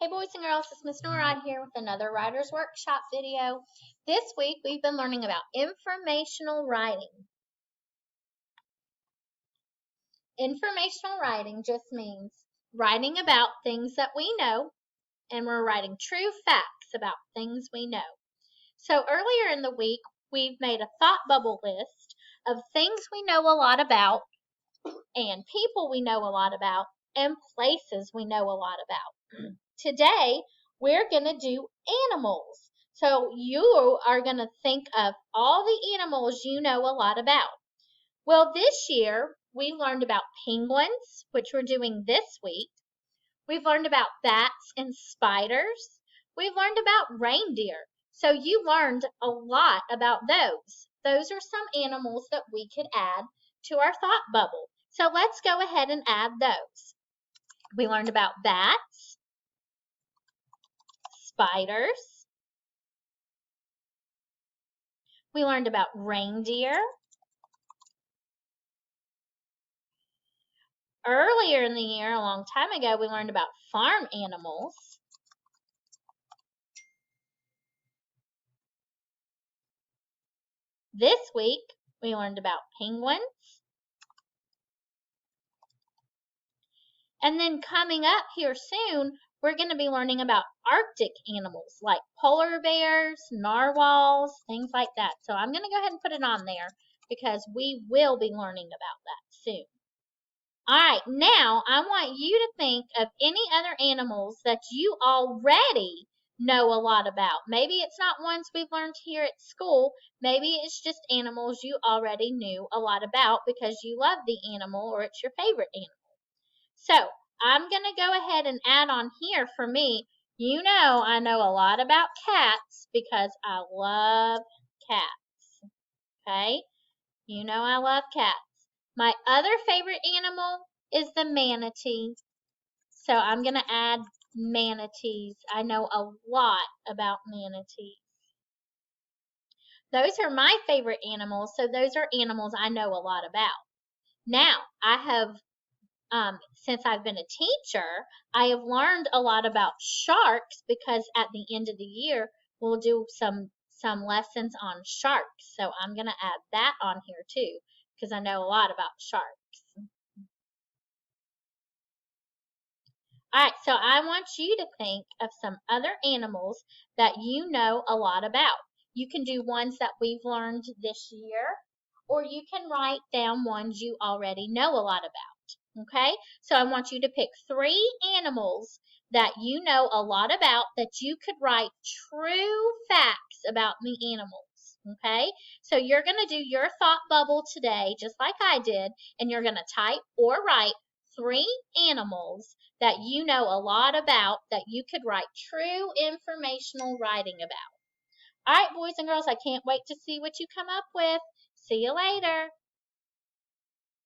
Hey boys and girls, it's Miss Norad here with another Writer's Workshop video. This week we've been learning about informational writing. Informational writing just means writing about things that we know, and we're writing true facts about things we know. So earlier in the week we've made a thought bubble list of things we know a lot about, and people we know a lot about, and places we know a lot about. Today, we're going to do animals. So you are going to think of all the animals you know a lot about. Well, this year, we learned about penguins, which we're doing this week. We've learned about bats and spiders. We've learned about reindeer. So you learned a lot about those. Those are some animals that we could add to our thought bubble. So let's go ahead and add those. We learned about bats, spiders. We learned about reindeer. Earlier in the year, a long time ago, we learned about farm animals. This week, we learned about penguins. And then coming up here soon, we're going to be learning about Arctic animals like polar bears, narwhals, things like that. So I'm going to go ahead and put it on there because we will be learning about that soon. All right, now I want you to think of any other animals that you already know a lot about. Maybe it's not ones we've learned here at school. Maybe it's just animals you already knew a lot about because you love the animal or it's your favorite animal. So I'm going to go ahead and add on here for me. You know I know a lot about cats because I love cats. Okay? You know I love cats. My other favorite animal is the manatee. So I'm going to add manatees. I know a lot about manatees. Those are my favorite animals, so those are animals I know a lot about. Now, I have since I've been a teacher, I have learned a lot about sharks because at the end of the year, we'll do some lessons on sharks. So I'm going to add that on here too because I know a lot about sharks. All right, so I want you to think of some other animals that you know a lot about. You can do ones that we've learned this year, or you can write down ones you already know a lot about. Okay, so I want you to pick 3 animals that you know a lot about that you could write true facts about the animals. Okay, so you're going to do your thought bubble today, just like I did, and you're going to type or write 3 animals that you know a lot about that you could write true informational writing about. All right, boys and girls, I can't wait to see what you come up with. See you later.